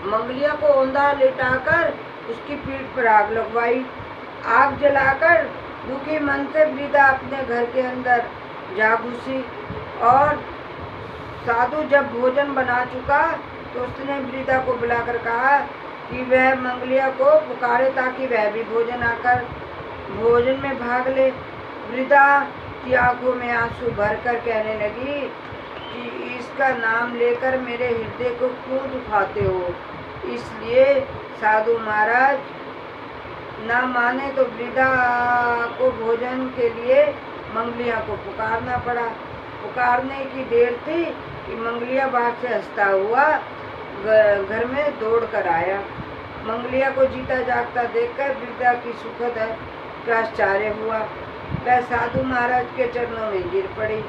मंगलिया को औंधा लेटाकर उसकी पीठ पर आग लगवाई। आग जलाकर दुखी मन से वृद्धा अपने घर के अंदर जा घुसी और साधु जब भोजन बना चुका तो उसने वृद्धा को बुलाकर कहा कि वह मंगलिया को पुकारे ताकि वह भी भोजन में भाग ले। वृद्धा की आंखों में आंसू भरकर कहने लगी कि इसका नाम लेकर मेरे हृदय को क्यों दुखाते हो। इसलिए साधु महाराज ना माने तो वृद्धा को भोजन के लिए मंगलिया को पुकारना पड़ा। पुकारने की देर थी कि मंगलिया बाहर से हंसता हुआ घर में दौड़ कर आया। मंगलिया को जीता जागता देखकर वृद्धा की सुखद आश्चर्य हुआ। वह साधु महाराज के चरणों में गिर पड़ी।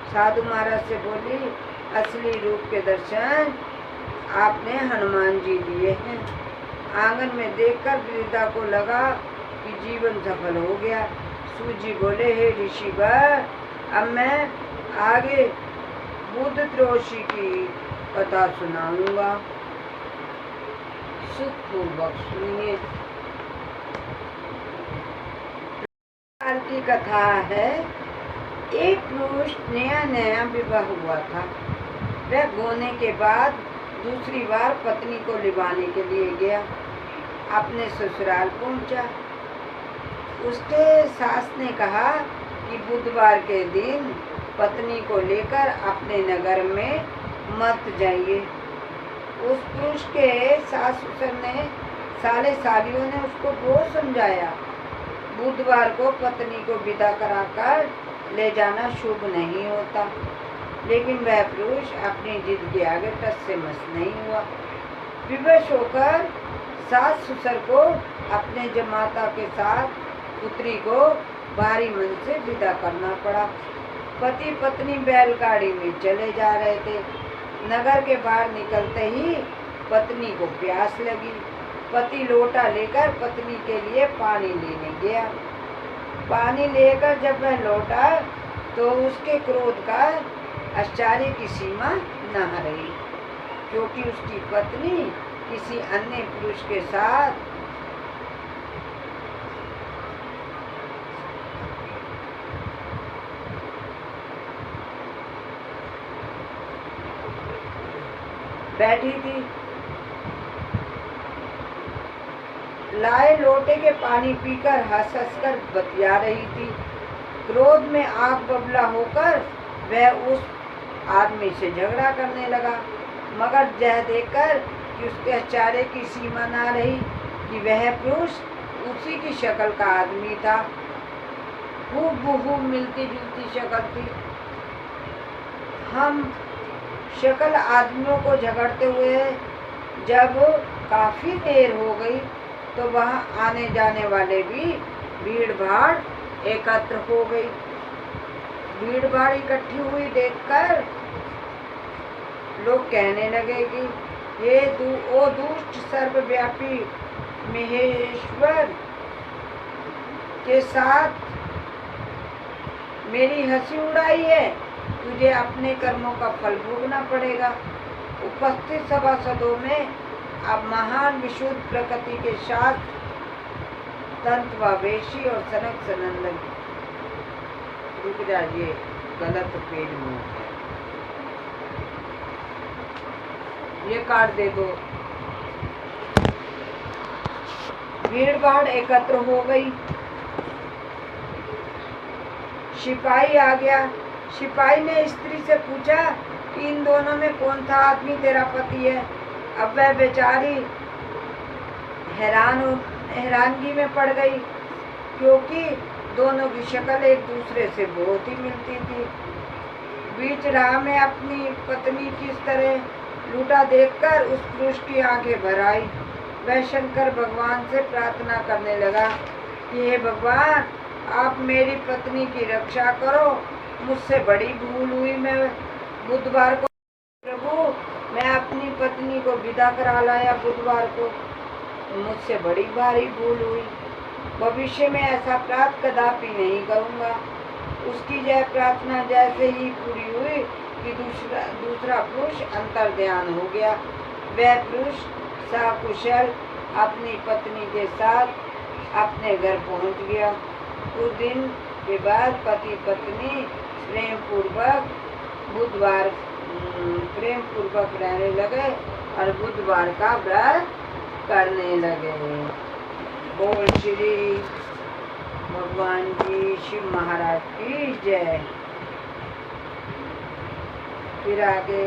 साधु महाराज से बोली, असली रूप के दर्शन आपने हनुमान जी दिए हैं। आंगन में देखकर वृद्धा को लगा कि जीवन सफल हो गया। सूजी बोले, हे ऋषिवर, अब मैं आगे बुद्ध त्रयोदशी की कथा सुनाऊंगा, सुखपूर्वक सुनिए। की कथा है। एक पुरुष नया विवाह हुआ था। वह गोने के बाद दूसरी बार पत्नी को लिवाने के लिए गया। अपने ससुराल पहुंचा। उसके सास ने कहा कि बुधवार के दिन पत्नी को लेकर अपने नगर में मत जाइए। उस पुरुष के सास ससुर ने साले सालियों ने उसको बहुत समझाया। बुधवार को पत्नी को विदा कराकर ले जाना शुभ नहीं होता, लेकिन वह पुरुष अपनी जिद के आगे टस से मस नहीं हुआ। विवश होकर सास ससुर को अपने जमाता के साथ पुत्री को भारी मन से विदा करना पड़ा। पति पत्नी बैलगाड़ी में चले जा रहे थे। नगर के बाहर निकलते ही पत्नी को प्यास लगी। पति लोटा लेकर पत्नी के लिए पानी लेने गया। पानी लेकर जब वह लौटा तो उसके क्रोध का आश्चर्य की सीमा न रही, क्योंकि उसकी पत्नी किसी अन्य पुरुष के साथ बैठी थी। लाए लोटे के पानी पीकर हंस कर बतिया रही थी। क्रोध में आग बबला होकर वह उस आदमी से झगड़ा करने लगा, मगर यह देखकर कि उसके आश्चर्य की सीमा न रही कि वह पुरुष उसी की शक्ल का आदमी था। हूबहू मिलती जुलती शक्ल थी। हम शक्ल आदमियों को झगड़ते हुए जब काफी देर हो गई तो वहां आने जाने वाले भी भीड़ भाड़ एकत्र हो गई। भीड़ भाड़ इकट्ठी हुई देखकर लोग कहने लगे कि ये ओ दुष्ट सर्वव्यापी महेश्वर के साथ मेरी हंसी उड़ाई है, तुझे अपने कर्मों का फल भोगना पड़ेगा। उपस्थित सभासदों में अब महान विशुद्ध प्रकृति के साथ तंत्वावेशी और सनक सनंदन। रुक जाइए, गलत पेज में ये काट दे दो। भीड़ भाड़ एकत्र हो गई। सिपाही आ गया। सिपाही ने स्त्री से पूछा कि इन दोनों में कौन सा आदमी तेरा पति है। अब वह बेचारी हैरानगी में पड़ गई, क्योंकि दोनों की शक्ल एक दूसरे से बहुत ही मिलती थी। बीच राह में अपनी पत्नी किस तरह लूटा देखकर उस पुरुष की आंखें भर आई। वह शंकर भगवान से प्रार्थना करने लगा कि हे भगवान, आप मेरी पत्नी की रक्षा करो, मुझसे बड़ी भूल हुई। मैं बुधवार को प्रभु मैं अपनी पत्नी को विदा करा लाया बुधवार को, मुझसे बड़ी भारी भूल हुई। भविष्य में ऐसा अपराध कदापि नहीं करूँगा। उसकी यह प्रार्थना जैसे ही पूरी हुई कि दूसरा पुरुष अंतर्ध्यान हो गया। वह पुरुष सकुशल अपनी पत्नी के साथ अपने घर पहुंच गया। उस दिन के बाद पति पत्नी प्रेम पूर्वक रहने लगे और बुधवार का व्रत करने लगे। बोल श्री भगवान जी शिव महाराज की जय। फिर आगे